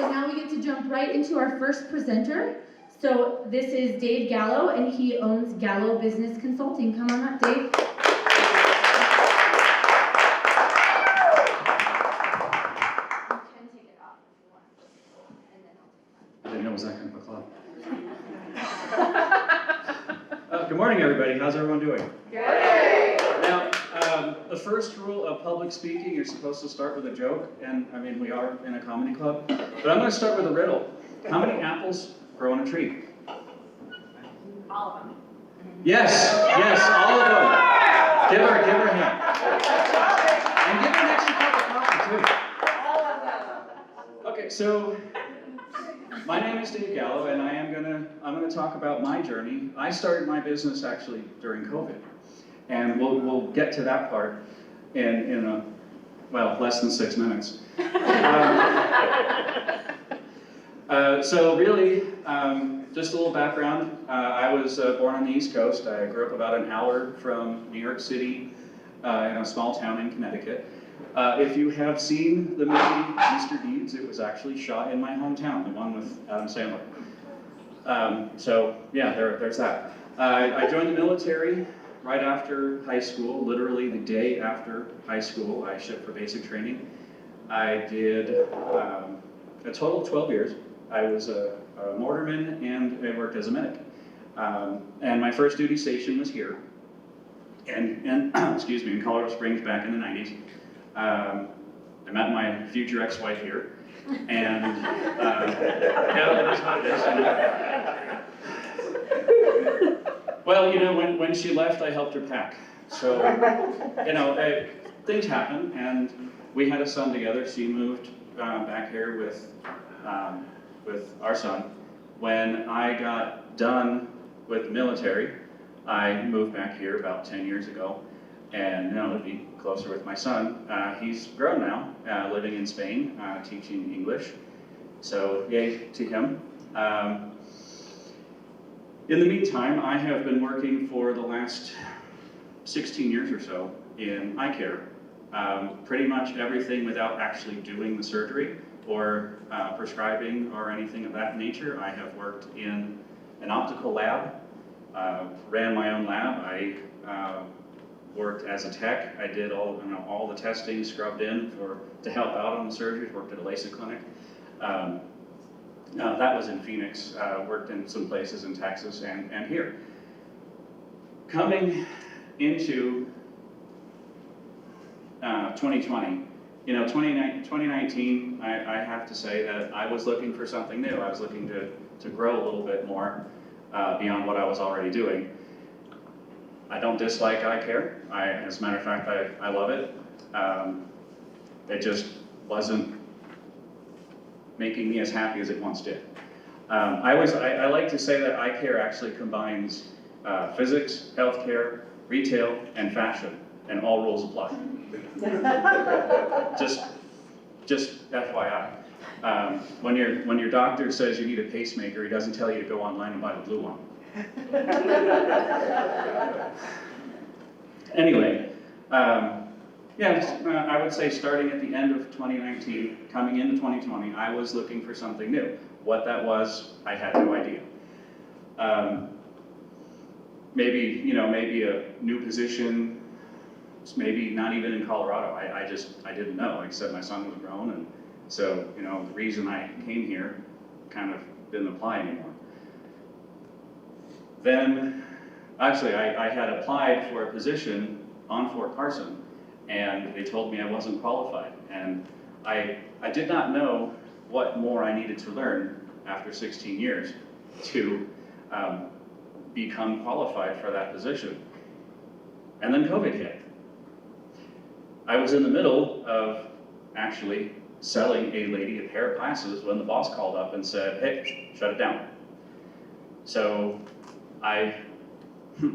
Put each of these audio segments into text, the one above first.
So now we get to jump right into our first presenter. So this is Dave Gallo, and he owns Gallo Business Consulting. Come on up, Dave. I didn't know it was that kind of a club. Good morning, everybody. How's everyone doing? Good. Now, the first rule of public speaking, you're supposed to start with a joke, and I mean, we are in a comedy club, but I'm going to start with a riddle. How many apples grow on a tree? All of them. Yes, all of them. Give her a hand. And give her an extra cup of coffee, too. All of them. Okay, so my name is Dave Gallo, and I'm gonna talk about my journey. I started my business actually during COVID, and we'll get to that part in less than 6 minutes. So really, just a little background. I was born on the East Coast. I grew up about an hour from New York City in a small town in Connecticut. If you have seen the movie Mr. Deeds, it was actually shot in my hometown, the one with Adam Sandler. So yeah, there's that. I joined the military right after high school, literally the day after high school. I shipped for basic training. I did a total of 12 years. I was a mortarman and I worked as a medic. And my first duty station was here, and excuse me, in Colorado Springs back in the 90s. I met my future ex-wife here, and yeah, it is what it is. Well, you know, when she left, I helped her pack. So, you know, things happen, and we had a son together. She moved back here with our son. When I got done with the military, I moved back here about 10 years ago, and you know, to be closer with my son. He's grown now, living in Spain, teaching English, so yay to him. In the meantime, I have been working for the last 16 years or so in eye care. Pretty much everything without actually doing the surgery or prescribing or anything of that nature. I have worked in an optical lab, ran my own lab. I worked as a tech. I did all the testing, scrubbed in to help out on the surgeries, worked at a LASIK clinic. That was in Phoenix, worked in some places in Texas and here. Coming into 2020, you know, 2019, I have to say that I was looking for something new. I was looking to grow a little bit more beyond what I was already doing. I don't dislike eye care. As a matter of fact, I love it. It just wasn't making me as happy as it once did. I like to say that eye care actually combines physics, healthcare, retail, and fashion, and all rules apply. Just FYI. When your doctor says you need a pacemaker, he doesn't tell you to go online and buy the blue one. Anyway, I would say starting at the end of 2019, coming into 2020, I was looking for something new. What that was, I had no idea. Maybe a new position, maybe not even in Colorado. I didn't know. Like I said, my son was grown, and so, you know, the reason I came here kind of didn't apply anymore. Then, actually, I had applied for a position on Fort Carson, and they told me I wasn't qualified. And I did not know what more I needed to learn after 16 years to become qualified for that position. And then COVID hit. I was in the middle of actually selling a lady a pair of glasses when the boss called up and said, hey, shut it down. So I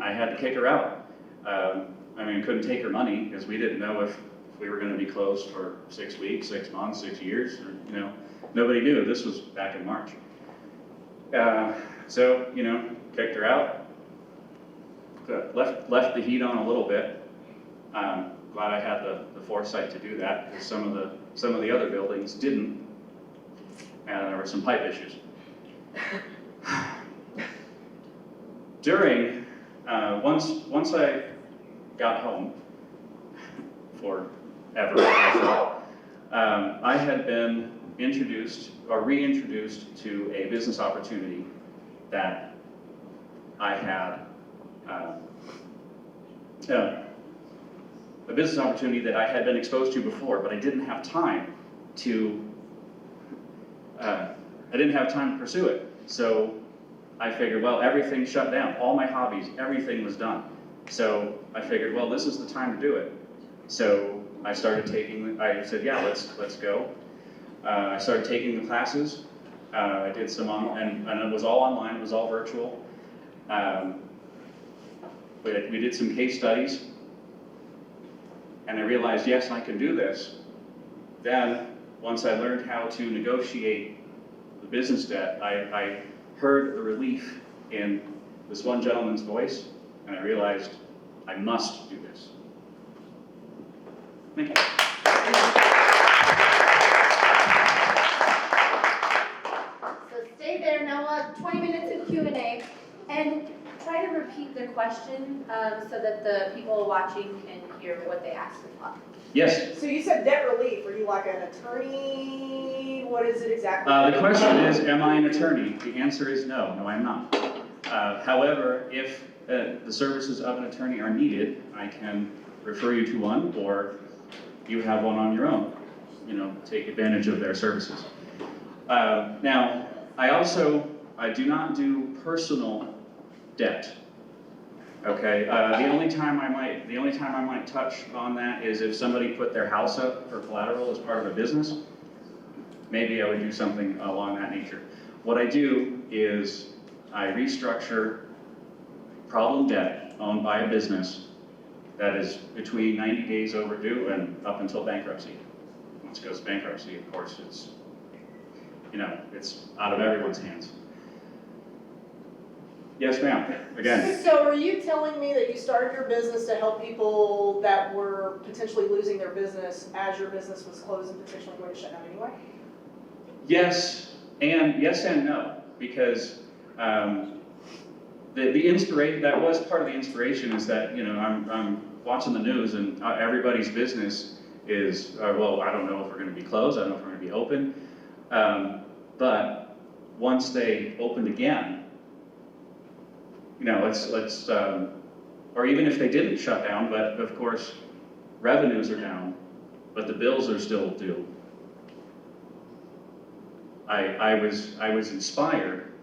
had to kick her out. I couldn't take her money because we didn't know if we were going to be closed for 6 weeks, 6 months, 6 years, or, you know, nobody knew. This was back in March. So, you know, kicked her out, left the heat on a little bit. Glad I had the foresight to do that, because some of the other buildings didn't. some pipe issues. During, once I got home, forever, I thought, I had been introduced or reintroduced to a business opportunity that I had, a business opportunity that I had been exposed to before, but I didn't have time to, pursue it. So I figured, well, everything shut down, all my hobbies, everything was done. So I figured, well, this is the time to do it. So I started taking, I said, yeah, let's go. I started taking the classes. I did some and it was all online, it was all virtual. We did some case studies, and I realized, yes, I can do this. Then, once I learned how to negotiate the business debt, I heard the relief in this one gentleman's voice, and I realized I must do this. Thank you. So stay there, now we'll have 20 minutes of Q&A, and try to repeat the question so that the people watching can hear what they asked as well. Yes. So you said debt relief. Are you like an attorney? What is it exactly? The question is, am I an attorney? The answer is no. No, I'm not. However, if the services of an attorney are needed, I can refer you to one, or you have one on your own. You know, take advantage of their services. Now, I do not do personal debt. Okay. The only time I might touch on that is if somebody put their house up for collateral as part of a business. Maybe I would do something along that nature. What I do is I restructure problem debt owned by a business that is between 90 days overdue and up until bankruptcy. Once it goes to bankruptcy, of course, it's out of everyone's hands. Yes, ma'am. Again. So are you telling me that you started your business to help people that were potentially losing their business as your business was closed and potentially going to shut down anyway? Yes and no, because the inspiration, that was part of the inspiration, is that I'm watching the news and everybody's business is well, I don't know if we're going to be closed, I don't know if we're going to be open, but once they opened again, let's or even if they didn't shut down, but of course revenues are down, but the bills are still due. I was inspired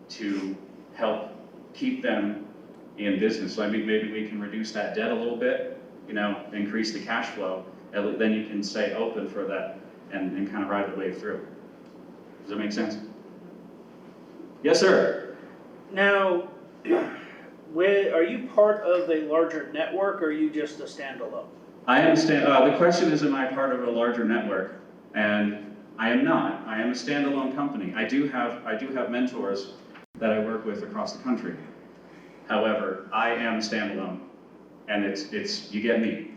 to help keep them in business. So I mean, maybe we can reduce that debt a little bit, increase the cash flow, and then you can stay open for that and kind of ride the wave through. Does that make sense? Yes, sir. Now, are you part of a larger network, or are you just a standalone? I am the question is, am I part of a larger network? And I am not. I am a standalone company. I do have mentors that I work with across the country. However, I am standalone, and it's you get me.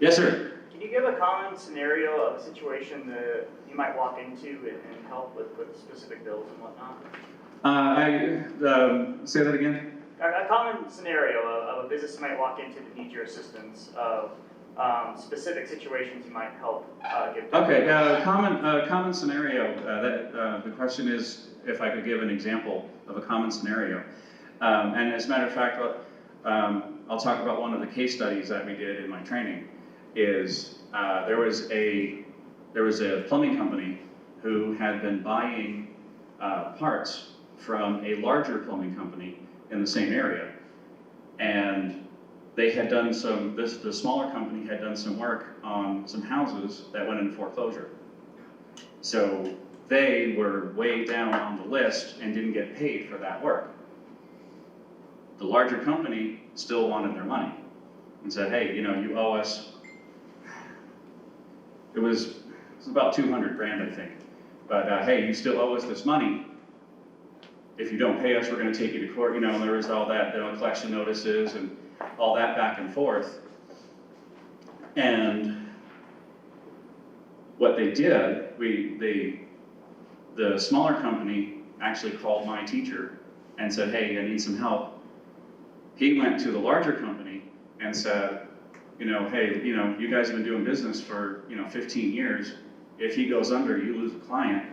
Yes, sir. Can you give a common scenario of a situation that you might walk into and help with specific bills and whatnot? Say that again. A common scenario of a business you might walk into that needs your assistance, of specific situations you might help give. Okay, common scenario. The question is if I could give an example of a common scenario. And as a matter of fact, I'll talk about one of the case studies that we did in my training. Is there was a plumbing company who had been buying parts from a larger plumbing company in the same area, and they had done the smaller company had done some work on some houses that went into foreclosure. So they were way down on the list and didn't get paid for that work. The larger company still wanted their money and said, hey, you owe us. It was about 200 grand, I think. But hey, you still owe us this money. If you don't pay us, we're going to take you to court. And there was all that, collection notices and all that back and forth. And what they did, the smaller company actually called my teacher and said, hey, I need some help. He went to the larger company and said, hey, you guys have been doing business for, 15 years. If he goes under, you lose a client.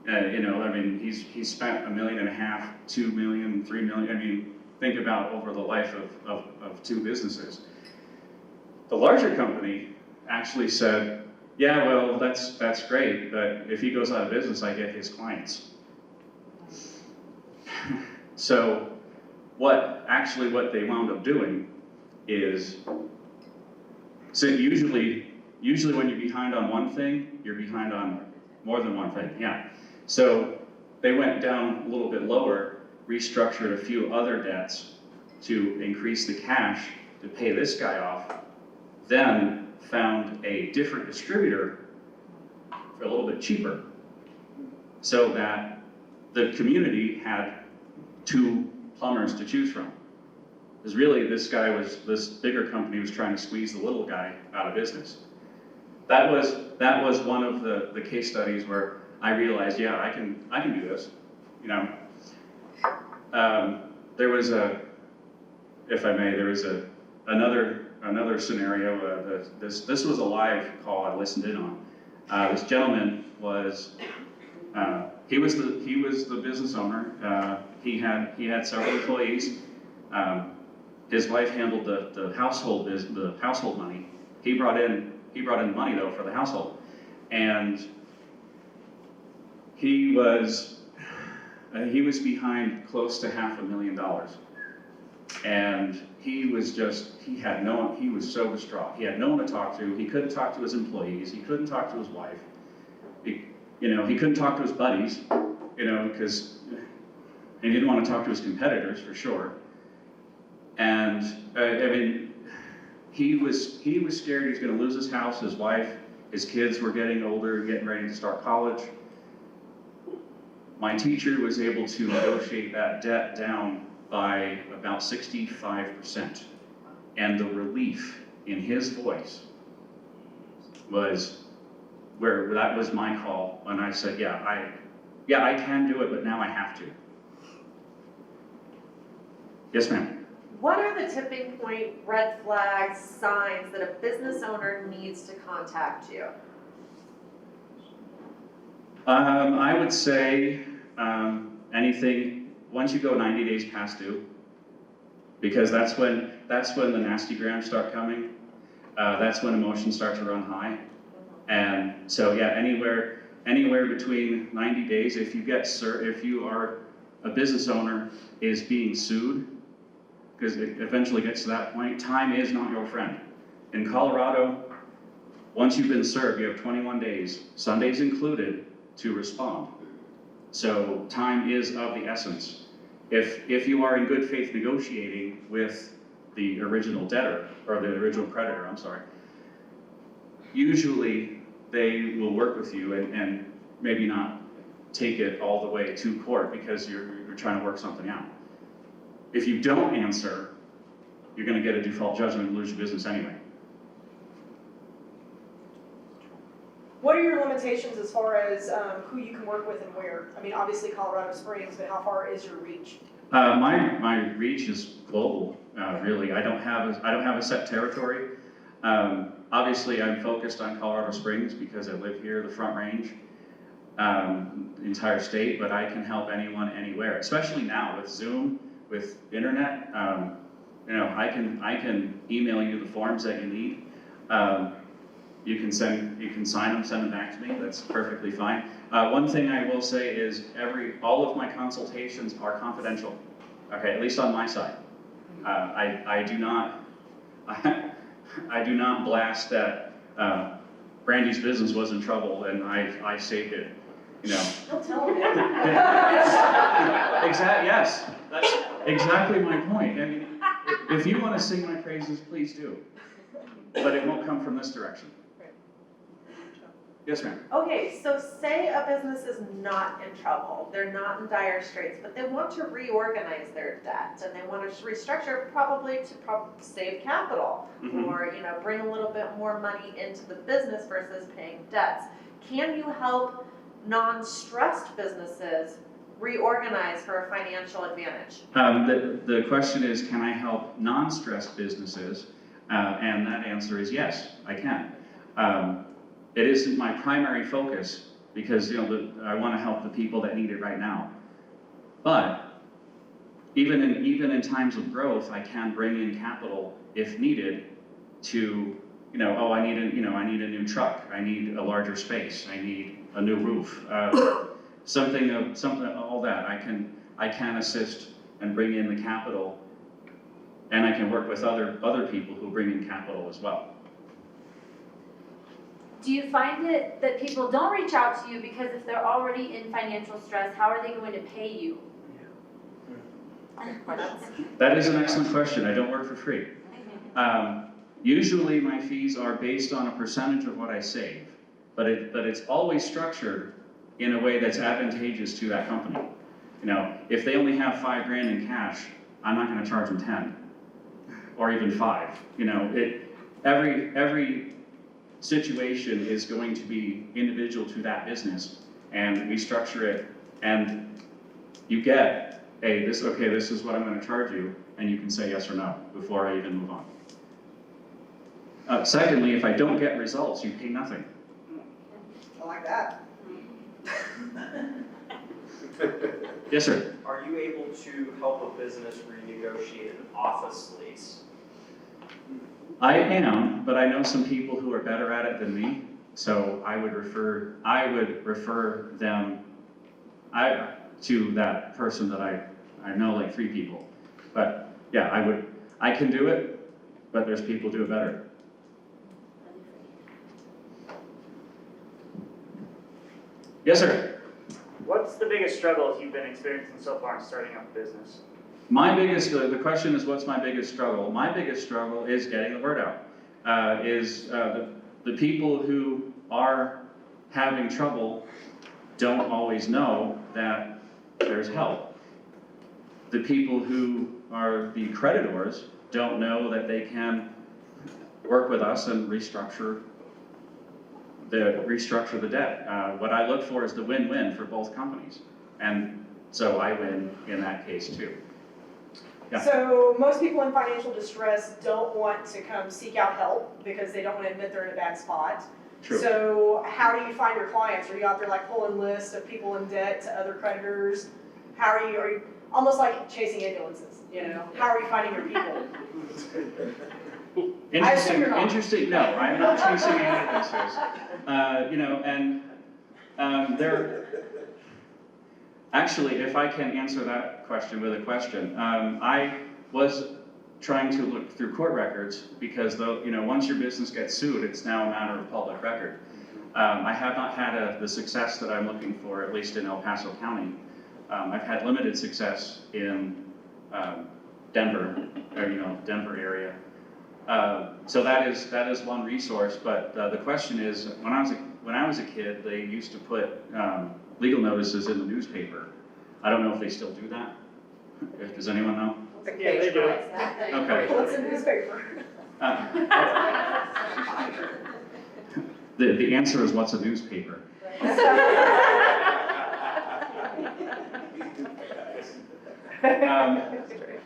He's spent $1.5 million, $2 million, $3 million. Think about over the life of two businesses. The larger company actually said, yeah, well, that's great, but if he goes out of business, I get his clients. So what they wound up doing is, so usually when you're behind on one thing, you're behind on more than one thing, yeah. So they went down a little bit lower, restructured a few other debts to increase the cash to pay this guy off, then found a different distributor for a little bit cheaper, so that the community had two plumbers to choose from. Because really, this bigger company was trying to squeeze the little guy out of business. That was one of the case studies where I realized, yeah, I can do this. There was another scenario. This was a live call I listened in on. This gentleman was he was the business owner. He had several employees. His wife handled the household money. He brought in money though for the household, and he was behind close to $500,000, and he was so distraught. He had no one to talk to. He couldn't talk to his employees. He couldn't talk to his wife. He couldn't talk to his buddies, because he didn't want to talk to his competitors for sure. And he was scared he was going to lose his house, his wife, his kids were getting older, getting ready to start college. My teacher was able to negotiate that debt down by about 65%. And the relief in his voice was where that was my call when I said, yeah, I can do it, but now I have to. Yes, ma'am. What are the tipping point, red flags, signs that a business owner needs to contact you? I would say anything once you go 90 days past due, because that's when the nasty grams start coming. That's when emotions start to run high, and so yeah, anywhere between 90 days. If you are a business owner is being sued, because it eventually gets to that point, time is not your friend. In Colorado, once you've been served, you have 21 days, Sundays included, to respond. So time is of the essence. If you are in good faith negotiating with the original debtor, or the original creditor, I'm sorry, usually they will work with you and maybe not take it all the way to court because you're trying to work something out. If you don't answer, you're going to get a default judgment and lose your business anyway. What are your limitations as far as who you can work with and where? I mean, obviously Colorado Springs, but how far is your reach? My reach is global, really. I don't have a set territory. Obviously, I'm focused on Colorado Springs because I live here, the Front Range, the entire state. But I can help anyone, anywhere. Especially now with Zoom, with internet. I can email you the forms that you need. You can sign them, send them back to me. That's perfectly fine. One thing I will say is all of my consultations are confidential. Okay, at least on my side. I do not blast that Brandy's business was in trouble and I saved it. Don't tell them. Exactly. Yes, that's exactly my point. I mean, if you want to sing my praises, please do. But it won't come from this direction. Yes, ma'am. Okay, so say a business is not in trouble, they're not in dire straits, but they want to reorganize their debt and they want to restructure probably to save capital Mhm. or, bring a little bit more money into the business versus paying debts. Can you help non-stressed businesses reorganize for a financial advantage? The question is, can I help non-stressed businesses? And that answer is yes, I can. It isn't my primary focus because I want to help the people that need it right now. But even in times of growth, I can bring in capital if needed to, I need a new truck, I need a larger space, I need a new roof, something, all that. I can assist and bring in the capital, and I can work with other people who bring in capital as well. Do you find it that people don't reach out to you because if they're already in financial stress, how are they going to pay you? That is an excellent question. I don't work for free. Usually my fees are based on a percentage of what I save, but it's always structured in a way that's advantageous to that company. If they only have $5,000 in cash, I'm not going to charge them 10 or even 5. Every situation is going to be individual to that business, and we structure it, and you get, hey, this is what I'm going to charge you, and you can say yes or no before I even move on. Secondly, if I don't get results, you pay nothing. I like that. Yes, sir. Are you able to help a business renegotiate an office lease? I am, but I know some people who are better at it than me, so I would refer them to that person that I know, like 3 people. But yeah, I can do it, but there's people who do it better. Yes, sir. What's the biggest struggle you've been experiencing so far in starting up a business? My biggest, the question is, what's my biggest struggle? My biggest struggle is getting the word out. The people who are having trouble don't always know that there's help. The people who are the creditors don't know that they can work with us and restructure the debt. What I look for is the win-win for both companies. And so I win in that case too. Yeah. So most people in financial distress don't want to come seek out help because they don't want to admit they're in a bad spot. True. So how do you find your clients? Are you out there like pulling lists of people in debt to other creditors? Are you almost like chasing ambulances, How are you finding your people? I assume you're not. Interesting. No, I'm not chasing ambulances. Actually, if I can answer that question with a question, I was trying to look through court records because once your business gets sued, it's now a matter of public record. I have not had the success that I'm looking for, at least in El Paso County. I've had limited success in Denver, or Denver area. So that is one resource. But the question is, when I was a kid, they used to put legal notices in the newspaper. I don't know if they still do that. Does anyone know? What's a Yeah, they cage do. crime? Okay. What's in the newspaper? The answer is, what's a newspaper?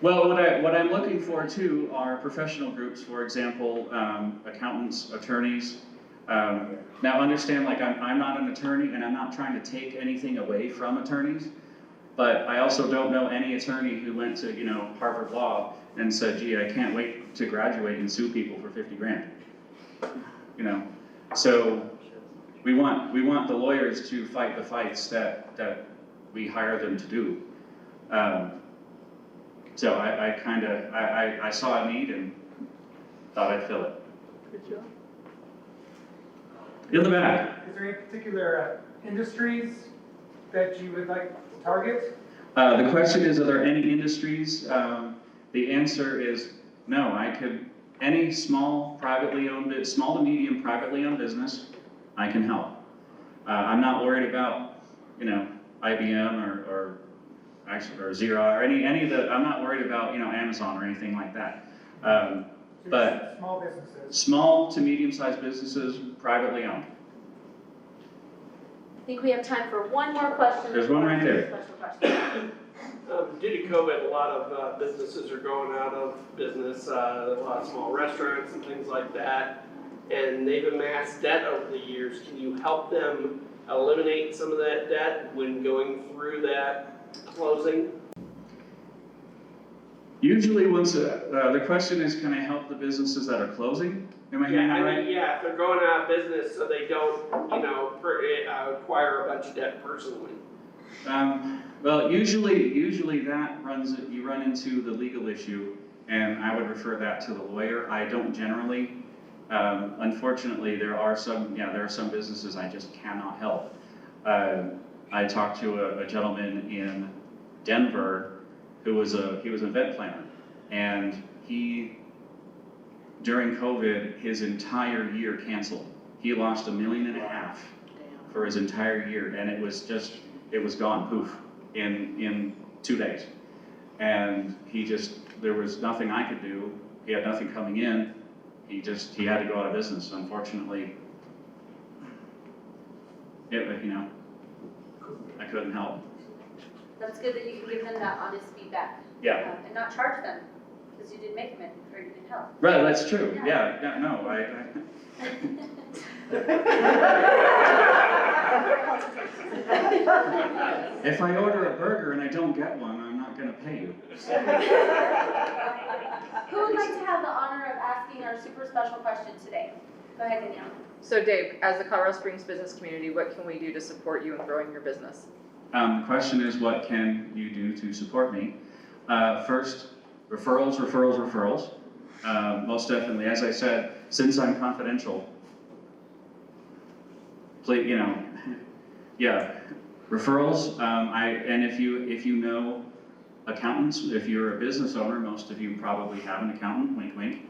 Well, what I'm looking for too are professional groups, for example, accountants, attorneys. Now understand, I'm not an attorney and I'm not trying to take anything away from attorneys, but I also don't know any attorney who went to, Harvard Law and said, gee, I can't wait to graduate and sue people for 50 grand. So we want the lawyers to fight the fights that we hire them to do. So I saw a need and thought I'd fill it. Good job. In the back. Is there any particular industries that you would like to target? The question is, are there any industries? The answer is no. Any small to medium privately owned business, I can help. I'm not worried about, IBM or Xerox or any of the, I'm not worried about, Amazon or anything like that. So But- small businesses. Small to medium-sized businesses, privately owned. I think we have time for one more question. There's one right there. Special question. Due to COVID, a lot of businesses are going out of business, a lot of small restaurants and things like that, and they've amassed debt over the years. Can you help them eliminate some of that debt when going through that closing? Usually once, the question is, can I help the businesses that are closing? Am I hearing that right? Yeah, if they're going out of business so they don't, acquire a bunch of debt personally. Well, usually that you run into the legal issue, and I would refer that to the lawyer. I don't generally. Unfortunately, there are some businesses I just cannot help. I talked to a gentleman in Denver who was he was an event planner, and during COVID, his entire year canceled. He lost $1.5 million for his entire year, and it was gone, poof, in 2 days. And there was nothing I could do. He had nothing coming in. He had to go out of business, unfortunately. I couldn't help. That's good that you can give them that honest feedback. Yeah. And not charge them, because you didn't make them or you didn't help. Right, that's true. Yeah. Yeah, no, if I order a burger and I don't get one, I'm not gonna pay you. Who would like to have the honor of asking our super special question today? Go ahead, Danielle. So Dave, as the Colorado Springs business community, what can we do to support you in growing your business? The question is, what can you do to support me? First, referrals. Most definitely, as I said, since I'm confidential, please, yeah, referrals. And if you know accountants, if you're a business owner, most of you probably have an accountant. Wink, wink.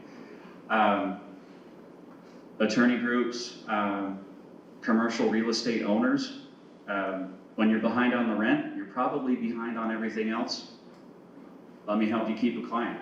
Attorney groups, commercial real estate owners. When you're behind on the rent, you're probably behind on everything else. Let me help you keep a client.